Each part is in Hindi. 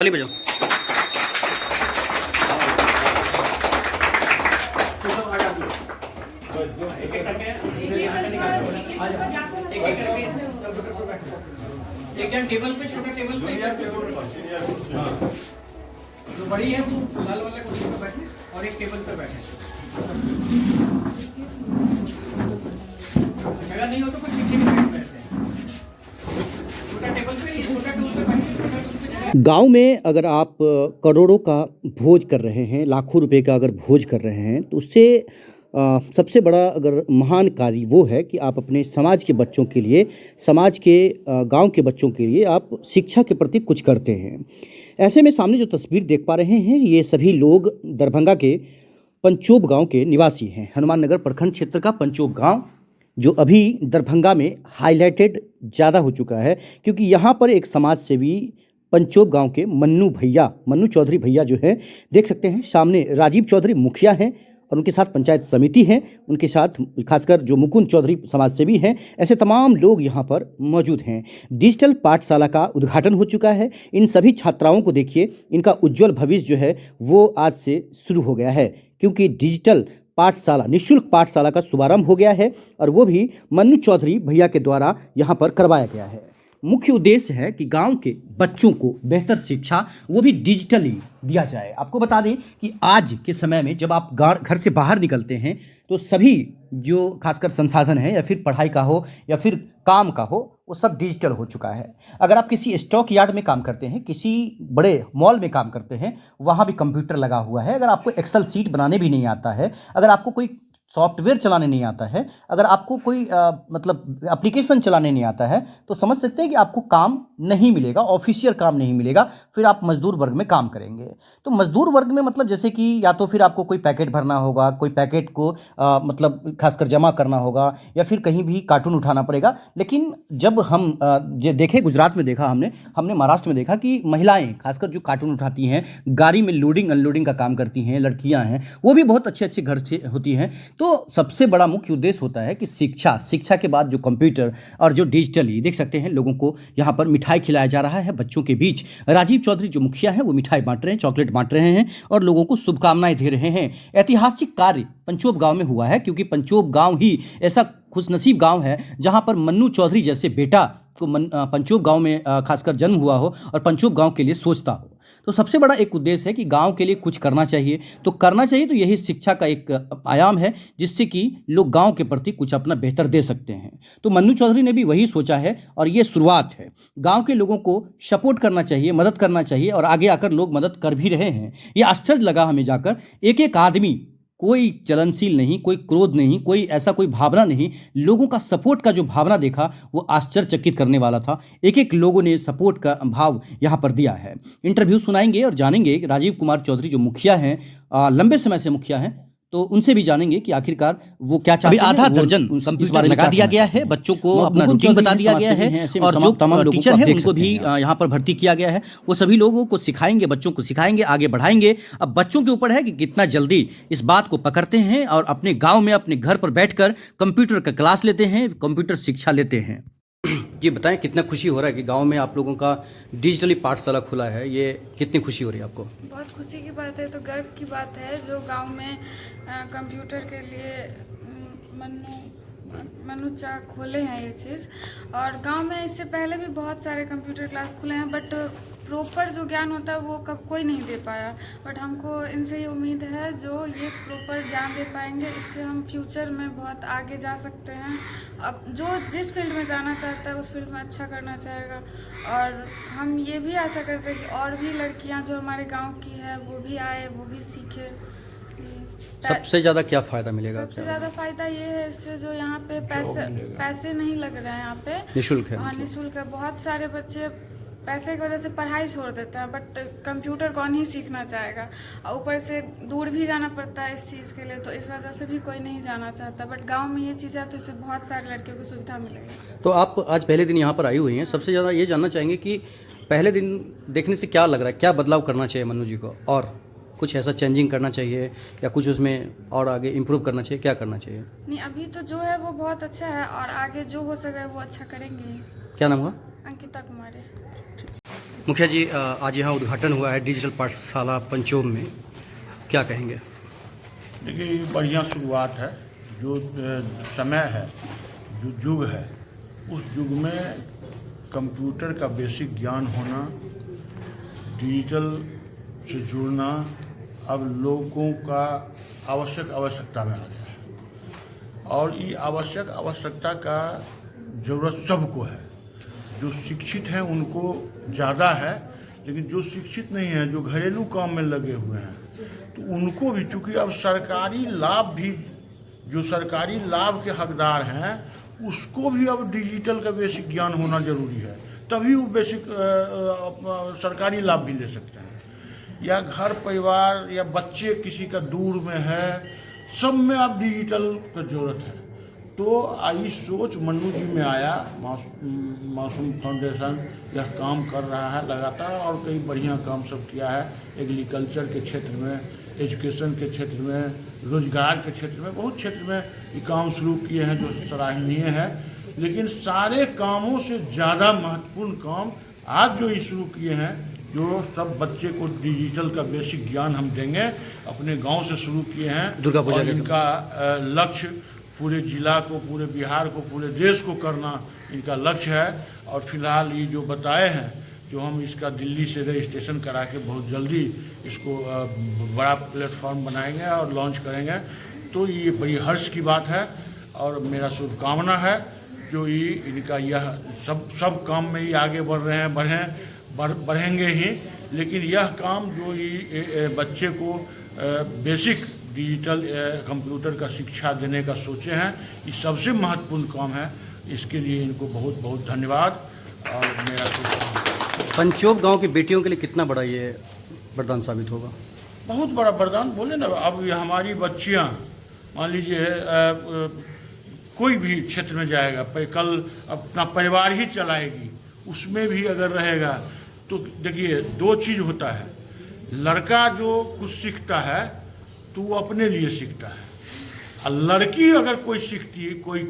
ताली बजाओ। एक टेबल पे, छोटा टेबल पे, जो बड़ी है वो लाल वाला कुर्सी पे बैठे और एक टेबल पे बैठे। जगह नहीं हो तो कुछ पीछे की साइड बैठे, छोटा टेबल पे, छोटा टूल पे बैठे। गांव में अगर आप करोड़ों का भोज कर रहे हैं, लाखों रुपए का अगर भोज कर रहे हैं, तो उससे सबसे बड़ा अगर महान कार्य वो है कि आप अपने समाज के बच्चों के लिए, समाज के गांव के बच्चों के लिए आप शिक्षा के प्रति कुछ करते हैं। ऐसे में सामने जो तस्वीर देख पा रहे हैं, ये सभी लोग दरभंगा के पंचोब गांव के निवासी हैं। हनुमान नगर प्रखंड क्षेत्र का पंचोब गांव जो अभी दरभंगा में हाईलाइटेड ज़्यादा हो चुका है, क्योंकि यहाँ पर एक समाज सेवी पंचोब गांव के मन्नू चौधरी भैया जो हैं, देख सकते हैं सामने राजीव चौधरी मुखिया हैं और उनके साथ पंचायत समिति है, उनके साथ खासकर जो मुकुंद चौधरी समाज सेवी हैं, ऐसे तमाम लोग यहाँ पर मौजूद हैं। डिजिटल पाठशाला का उद्घाटन हो चुका है। इन सभी छात्राओं को देखिए, इनका उज्जवल भविष्य जो है वो आज से शुरू हो गया है, क्योंकि डिजिटल पाठशाला, निःशुल्क पाठशाला का शुभारंभ हो गया है और वो भी मन्नू चौधरी भैया के द्वारा यहाँ पर करवाया गया है। मुख्य उद्देश्य है कि गांव के बच्चों को बेहतर शिक्षा वो भी डिजिटली दिया जाए। आपको बता दें कि आज के समय में जब आप घर से बाहर निकलते हैं तो सभी जो खासकर संसाधन है, या फिर पढ़ाई का हो या फिर काम का हो, वो सब डिजिटल हो चुका है। अगर आप किसी स्टॉक यार्ड में काम करते हैं, किसी बड़े मॉल में काम करते हैं, वहाँ भी कंप्यूटर लगा हुआ है। अगर आपको एक्सेल सीट बनाने भी नहीं आता है, अगर आपको कोई सॉफ्टवेयर चलाने नहीं आता है, अगर आपको कोई मतलब एप्लीकेशन चलाने नहीं आता है, तो समझ सकते हैं कि आपको काम नहीं मिलेगा, ऑफिशियल काम नहीं मिलेगा, फिर आप मजदूर वर्ग में काम करेंगे। तो मजदूर वर्ग में मतलब जैसे कि या तो फिर आपको कोई पैकेट भरना होगा, कोई पैकेट को मतलब खासकर जमा करना होगा, या फिर कहीं भी कार्टून उठाना पड़ेगा। लेकिन जब हम देखे, गुजरात में देखा हमने महाराष्ट्र में देखा कि महिलाएं खासकर जो कार्टून उठाती हैं, गाड़ी में लोडिंग अनलोडिंग का काम करती हैं, लड़कियां हैं, वो भी बहुत अच्छे अच्छे घर से होती हैं। तो सबसे बड़ा मुख्य उद्देश्य होता है कि शिक्षा के बाद जो कंप्यूटर और जो डिजिटली देख सकते हैं, लोगों को यहाँ पर मिठाई खिलाया जा रहा है बच्चों के बीच। राजीव चौधरी जो मुखिया हैं वो मिठाई बांट रहे हैं, चॉकलेट बांट रहे हैं और लोगों को शुभकामनाएं दे रहे हैं। ऐतिहासिक कार्य पंचोब गांव में हुआ है, क्योंकि पंचोब गांव ही ऐसा खुशनसीब गांव है जहां पर मन्नू चौधरी जैसे बेटा को पंचोब गांव में खासकर जन्म हुआ हो और पंचोब गांव के लिए सोचता हो। तो सबसे बड़ा एक उद्देश्य है कि गांव के लिए कुछ करना चाहिए, तो यही शिक्षा का एक आयाम है, जिससे कि लोग गांव के प्रति कुछ अपना बेहतर दे सकते हैं। तो मन्नू चौधरी ने भी वही सोचा है और ये शुरुआत है। गांव के लोगों को सपोर्ट करना चाहिए, मदद करना चाहिए, और आगे आकर लोग मदद कर भी रहे हैं। ये आश्चर्य लगा हमें जाकर, एक आदमी, कोई चलनशील नहीं, कोई क्रोध नहीं, कोई ऐसा कोई भावना नहीं, लोगों का सपोर्ट का जो भावना देखा वो आश्चर्यचकित करने वाला था। एक लोगों ने सपोर्ट का भाव यहाँ पर दिया है। इंटरव्यू सुनाएंगे और जानेंगे राजीव कुमार चौधरी जो मुखिया हैं, लंबे समय से मुखिया हैं, तो उनसे भी जानेंगे कि आखिरकार वो क्या चाहते हैं। आधा दर्जन कंप्यूटर लगा दिया गया है, बच्चों को अपना रूटीन बता दिया गया है, और जो तमाम टीचर है उनको भी यहाँ पर भर्ती किया गया है। वो सभी लोगों को सिखाएंगे, बच्चों को सिखाएंगे, आगे बढ़ाएंगे। अब बच्चों के ऊपर है कि कितना जल्दी इस बात को पकड़ते हैं और अपने गाँव में अपने घर पर बैठकर कंप्यूटर का क्लास लेते हैं, कंप्यूटर शिक्षा लेते हैं। ये बताएं, कितना खुशी हो रहा है कि गांव में आप लोगों का डिजिटली पाठशाला खुला है, ये कितनी खुशी हो रही है आपको? बहुत खुशी की बात है, तो गर्व की बात है जो गांव में कंप्यूटर के लिए मन्नू चा खोले हैं ये चीज़। और गांव में इससे पहले भी बहुत सारे कंप्यूटर क्लास खुले हैं, बट प्रॉपर जो ज्ञान होता है वो कोई नहीं दे पाया। बट हमको इनसे ये उम्मीद है जो ये प्रॉपर ज्ञान दे पाएंगे, इससे हम फ्यूचर में बहुत आगे जा सकते हैं। अब जो जिस फील्ड में जाना चाहता है उस फील्ड में अच्छा करना चाहेगा। और हम ये भी आशा करते हैं कि और भी लड़कियां जो हमारे गांव की है वो भी आए, वो भी सीखे। सबसे ज़्यादा क्या फ़ायदा मिलेगा? सबसे ज़्यादा फ़ायदा ये है इससे जो यहाँ पे पैसे नहीं लग रहे हैं, यहाँ पे निःशुल्क है। हाँ, निःशुल्क है। बहुत सारे बच्चे पैसे की वजह से पढ़ाई छोड़ देते हैं, बट कंप्यूटर कौन ही सीखना चाहेगा, और ऊपर से दूर भी जाना पड़ता है इस चीज़ के लिए, तो इस वजह से भी कोई नहीं जाना चाहता। बट गांव में ये चीज़ है तो इससे बहुत सारे लड़कियों को सुविधा मिलेगी। तो आप आज पहले दिन यहाँ पर आई हुई हैं, सबसे ज़्यादा ये जानना चाहेंगे कि पहले दिन देखने से क्या लग रहा है, क्या बदलाव करना चाहिए मन्नू जी को, और कुछ ऐसा चेंजिंग करना चाहिए या कुछ उसमें और आगे इम्प्रूव करना चाहिए, क्या करना चाहिए? नहीं, अभी तो जो है वो बहुत अच्छा है और आगे जो हो सके वो अच्छा करेंगे। क्या नाम हुआ? अंकिता कुमारी। मुखिया जी, आज यहाँ उद्घाटन हुआ है डिजिटल पाठशाला पंचोम में, क्या कहेंगे? देखिए, ये बढ़िया शुरुआत है। जो समय है, जो युग है, उस युग में कंप्यूटर का बेसिक ज्ञान होना, डिजिटल से जुड़ना अब लोगों का आवश्यकता में आ गया है। और ये आवश्यकता का ज़रूरत सबको है। जो शिक्षित हैं उनको ज़्यादा है, लेकिन जो शिक्षित नहीं है, जो घरेलू काम में लगे हुए हैं, तो उनको भी, चूँकि अब सरकारी लाभ भी, जो सरकारी लाभ के हकदार हैं, उसको भी अब डिजिटल का बेसिक ज्ञान होना जरूरी है, तभी वो बेसिक सरकारी लाभ भी ले सकते हैं। या घर परिवार या बच्चे किसी का दूर में है, सब में अब डिजिटल का जरूरत है। तो आई सोच मन्नू जी में आया, मासूम फाउंडेशन यह काम कर रहा है लगातार, और कई बढ़िया काम सब किया है। एग्रीकल्चर के क्षेत्र में, एजुकेशन के क्षेत्र में, रोजगार के क्षेत्र में, बहुत क्षेत्र में ये काम शुरू किए हैं, जो सराहनीय है। लेकिन सारे कामों से ज़्यादा महत्वपूर्ण काम आज जो ये शुरू किए हैं, जो सब बच्चे को डिजिटल का बेसिक ज्ञान हम देंगे, अपने गांव से शुरू किए हैं। दुर्गा पूजा और इनका लक्ष्य पूरे जिला को, पूरे बिहार को, पूरे देश को करना इनका लक्ष्य है। और फिलहाल ये जो बताए हैं, जो हम इसका दिल्ली से रजिस्ट्रेशन करा के बहुत जल्दी इसको बड़ा प्लेटफॉर्म बनाएंगे और लॉन्च करेंगे। तो ये बड़ी हर्ष की बात है, और मेरा शुभकामना है जो ये इनका यह सब काम में ही आगे बढ़ रहे हैं, बढ़ेंगे ही। लेकिन यह काम जो ये बच्चे को बेसिक डिजिटल कंप्यूटर का शिक्षा देने का सोचे हैं, ये सबसे महत्वपूर्ण काम है। इसके लिए इनको बहुत बहुत धन्यवाद। और मेरा पंचोम गांव की बेटियों के लिए कितना बड़ा ये वरदान साबित होगा? बहुत बड़ा वरदान बोले ना। अब ये हमारी बच्चियां, मान लीजिए कोई भी क्षेत्र में जाएगा, कल अपना परिवार ही चलाएगी, उसमें भी अगर रहेगा तो देखिए, दो चीज़ होता है। लड़का जो कुछ सीखता है तो वो अपने लिए सीखता है, और लड़की अगर कोई सीखती है, कोई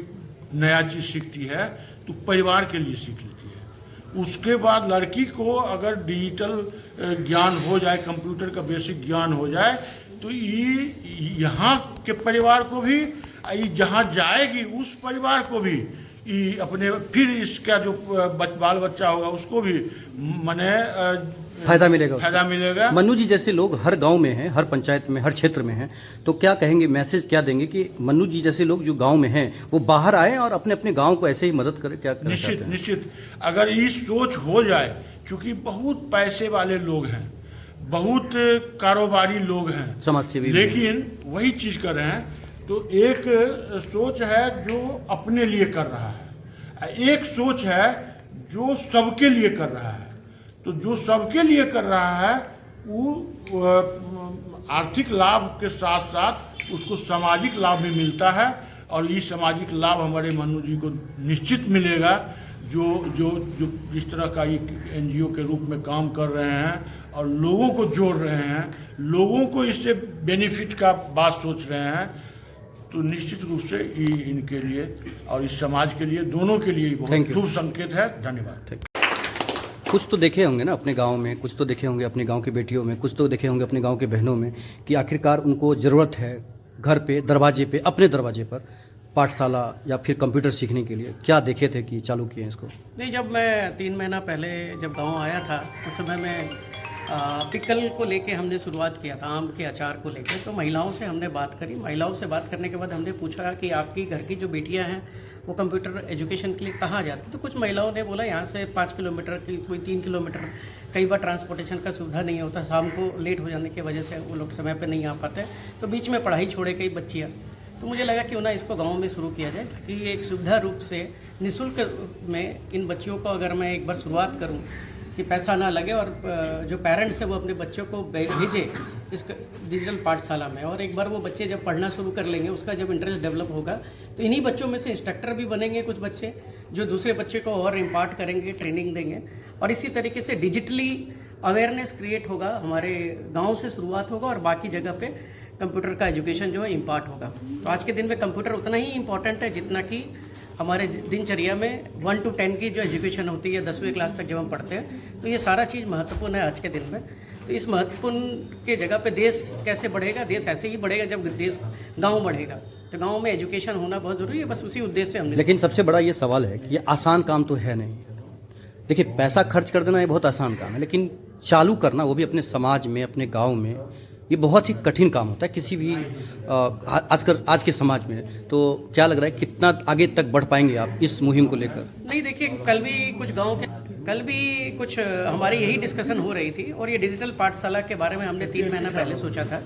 नया चीज़ सीखती है, तो परिवार के लिए सीख लेती है। उसके बाद लड़की को अगर डिजिटल ज्ञान हो जाए, कंप्यूटर का बेसिक ज्ञान हो जाए, तो ये यहाँ के परिवार को भी, ये जहाँ जाएगी उस परिवार को भी, ये अपने फिर इसका जो बाल बच्चा होगा उसको भी माने फायदा मिलेगा। मन्नू जी जैसे लोग हर गांव में हैं, हर पंचायत में, हर क्षेत्र में हैं, तो क्या कहेंगे, मैसेज क्या देंगे कि मन्नू जी जैसे लोग जो गांव में हैं वो बाहर आए और अपने अपने गांव को ऐसे ही मदद करें? क्या निश्चित अगर ये सोच हो जाए, क्योंकि बहुत पैसे वाले लोग हैं, बहुत कारोबारी लोग हैं, समाजसेवी, लेकिन वही चीज़ कर रहे हैं। तो एक सोच है जो अपने लिए कर रहा है, एक सोच है जो सबके लिए कर रहा है। तो जो सबके लिए कर रहा है वो आर्थिक लाभ के साथ साथ उसको सामाजिक लाभ भी मिलता है, और ये सामाजिक लाभ हमारे मन्नू जी को निश्चित मिलेगा। जो जिस तरह का ये एनजीओ के रूप में काम कर रहे हैं और लोगों को जोड़ रहे हैं, लोगों को इससे बेनिफिट का बात सोच रहे हैं, तो निश्चित रूप से ये इनके लिए और इस समाज के लिए, दोनों के लिए बहुत शुभ संकेत है। धन्यवाद। कुछ तो देखे होंगे ना अपने गांव में, कुछ तो देखे होंगे अपने गांव की बेटियों में, कुछ तो देखे होंगे अपने गांव के बहनों में कि आखिरकार उनको ज़रूरत है घर पे, दरवाजे पे, अपने दरवाजे पर पाठशाला या फिर कंप्यूटर सीखने के लिए। क्या देखे थे कि चालू किए हैं इसको? नहीं, जब मैं 3 महीना पहले जब गांव आया था, उस समय में पिकल को लेके हमने शुरुआत किया था, आम के अचार को लेके। तो महिलाओं से हमने बात करी। महिलाओं से बात करने के बाद हमने पूछा कि आपकी घर की जो बेटियां हैं वो कंप्यूटर एजुकेशन के लिए कहाँ जाती? तो कुछ महिलाओं ने बोला यहाँ से 5 किलोमीटर की, कोई 3 किलोमीटर। कई बार ट्रांसपोर्टेशन का सुविधा नहीं होता, शाम को लेट हो जाने की वजह से वो लोग समय पर नहीं आ पाते, तो बीच में पढ़ाई छोड़े कई बच्चियाँ। तो मुझे लगा क्यों ना इसको गांव में शुरू किया जाए, ताकि ये एक सुविधा रूप से निःशुल्क में इन बच्चियों को अगर मैं एक बार शुरुआत करूं कि पैसा ना लगे, और जो पेरेंट्स हैं वो अपने बच्चों को भेजे इस डिजिटल पाठशाला में, और एक बार वो बच्चे जब पढ़ना शुरू कर लेंगे, उसका जब इंटरेस्ट डेवलप होगा, तो इन्हीं बच्चों में से इंस्ट्रक्टर भी बनेंगे कुछ बच्चे, जो दूसरे बच्चे को और इम्पार्ट करेंगे, ट्रेनिंग देंगे। और इसी तरीके से डिजिटली अवेयरनेस क्रिएट होगा, हमारे गाँव से शुरुआत होगा और बाकी जगह पे कंप्यूटर का एजुकेशन जो है इम्पार्ट होगा। तो आज के दिन में कंप्यूटर उतना ही इम्पॉर्टेंट है जितना कि हमारे दिनचर्या में 1 to 10 की जो एजुकेशन होती है 10वीं क्लास तक जब हम पढ़ते हैं, तो ये सारा चीज़ महत्वपूर्ण है आज के दिन में। तो इस महत्वपूर्ण के जगह पे देश कैसे बढ़ेगा? देश ऐसे ही बढ़ेगा जब देश गांव बढ़ेगा। तो गांव में एजुकेशन होना बहुत ज़रूरी है, बस उसी उद्देश्य से हमने। लेकिन सबसे बड़ा ये सवाल है कि ये आसान काम तो है नहीं। देखिए, पैसा खर्च कर देना ये बहुत आसान काम है, लेकिन चालू करना, वो भी अपने समाज में, अपने गांव में, ये बहुत ही कठिन काम होता है किसी भी आज के समाज में। तो क्या लग रहा है कितना आगे तक बढ़ पाएंगे आप इस मुहिम को लेकर? नहीं, देखिए, कल भी कुछ हमारी यही डिस्कशन हो रही थी, और ये डिजिटल पाठशाला के बारे में हमने 3 महीना पहले सोचा था।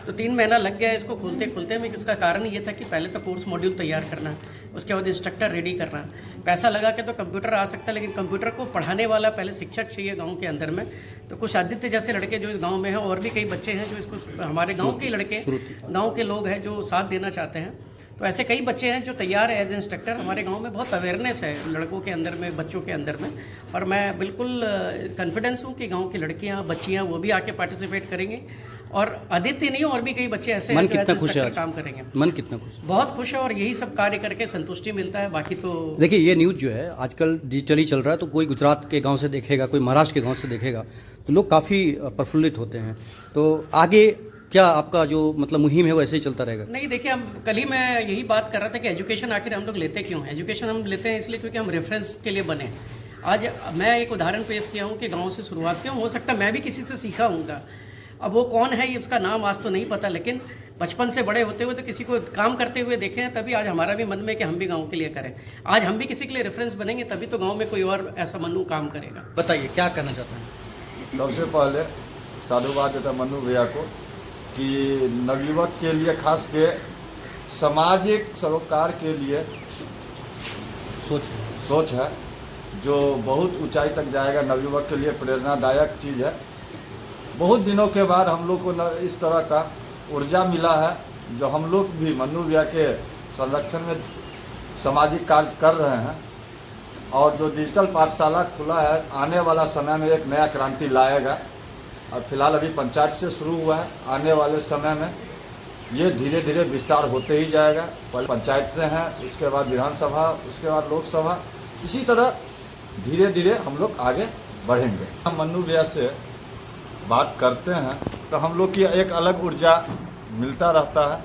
तो 3 महीना लग गया इसको खोलते में। उसका कारण ये था कि पहले तो कोर्स मॉड्यूल तैयार करना, उसके बाद इंस्ट्रक्टर रेडी करना। पैसा लगा के तो कंप्यूटर आ सकता है, लेकिन कंप्यूटर को पढ़ाने वाला पहले शिक्षक चाहिए गांव के अंदर में। तो कुछ आदित्य जैसे लड़के जो इस गांव में हैं, और भी कई बच्चे हैं जो इसको, हमारे गांव के लड़के, गांव के लोग हैं जो साथ देना चाहते हैं। तो ऐसे कई बच्चे हैं जो तैयार है एज इंस्ट्रक्टर। हमारे गांव में बहुत अवेयरनेस है लड़कों के अंदर में, बच्चों के अंदर में, और मैं बिल्कुल कॉन्फिडेंस हूँ कि गांव की लड़कियाँ, बच्चियाँ वो भी आके पार्टिसिपेट करेंगे। और आदित्य नहीं, और भी कई बच्चे ऐसे हैं जो एज इंस्ट्रक्टर काम करेंगे। मन कितना खुश? बहुत खुश है, और यही सब कार्य करके संतुष्टि मिलता है। बाकी तो देखिए, ये न्यूज़ जो है आजकल डिजिटली चल रहा है, तो कोई गुजरात के गांव से देखेगा, कोई महाराष्ट्र के गांव से देखेगा, तो लोग काफ़ी प्रफुल्लित होते हैं। तो आगे क्या आपका जो मतलब मुहिम है वो ऐसे ही चलता रहेगा? नहीं, देखिए, हम कल ही मैं यही बात कर रहा था कि एजुकेशन आखिर हम लोग लेते क्यों हैं? एजुकेशन हम लेते हैं इसलिए क्योंकि हम रेफरेंस के लिए बने। आज मैं एक उदाहरण पेश किया हूँ कि गाँव से शुरुआत क्यों, हो सकता है मैं भी किसी से सीखा हूँगा। अब वो कौन है ये उसका नाम आज तो नहीं पता, लेकिन बचपन से बड़े होते हुए तो किसी को काम करते हुए देखे हैं, तभी आज हमारा भी मन में कि हम भी गांव के लिए करें। आज हम भी किसी के लिए रेफरेंस बनेंगे, तभी तो गांव में कोई और ऐसा मनु काम करेगा। बताइए क्या करना चाहते हैं? सबसे पहले साधुवाद देता मनु भैया को कि नवयुवक के लिए, खास के सामाजिक सरोकार के लिए सोच है जो बहुत ऊंचाई तक जाएगा। नवयुवक के लिए प्रेरणादायक चीज़ है। बहुत दिनों के बाद हम लोग को इस तरह का ऊर्जा मिला है, जो हम लोग भी मनु भैया के संरक्षण में सामाजिक कार्य कर रहे हैं। और जो डिजिटल पाठशाला खुला है, आने वाला समय में एक नया क्रांति लाएगा। और फिलहाल अभी पंचायत से शुरू हुआ है, आने वाले समय में ये धीरे धीरे विस्तार होते ही जाएगा। पहले पंचायत से हैं, उसके बाद विधानसभा, उसके बाद लोकसभा, इसी तरह धीरे धीरे हम लोग आगे बढ़ेंगे। हम मनु भैया से बात करते हैं तो हम लोग की एक अलग ऊर्जा मिलता रहता है,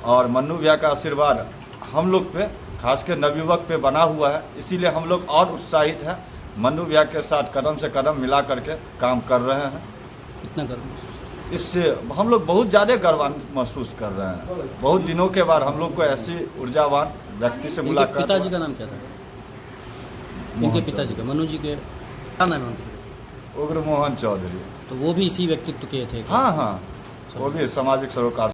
और मनु भैया का आशीर्वाद हम लोग पे, खास के नवयुवक पे बना हुआ है। इसीलिए हम लोग और उत्साहित हैं, मनु भैया के साथ कदम से कदम मिला करके काम कर रहे हैं। कितना गर्व? इससे हम लोग बहुत ज़्यादा गर्वान्वित महसूस कर रहे हैं। बहुत दिनों के बाद हम लोग को ऐसी ऊर्जावान व्यक्ति से मुलाकात। पिताजी का नाम क्या था? इनके पिताजी का, मनु जी के क्या नाम है उनके? उग्र मोहन चौधरी। तो वो भी इसी व्यक्तित्व के थे? हाँ, वो भी सामाजिक सरोकार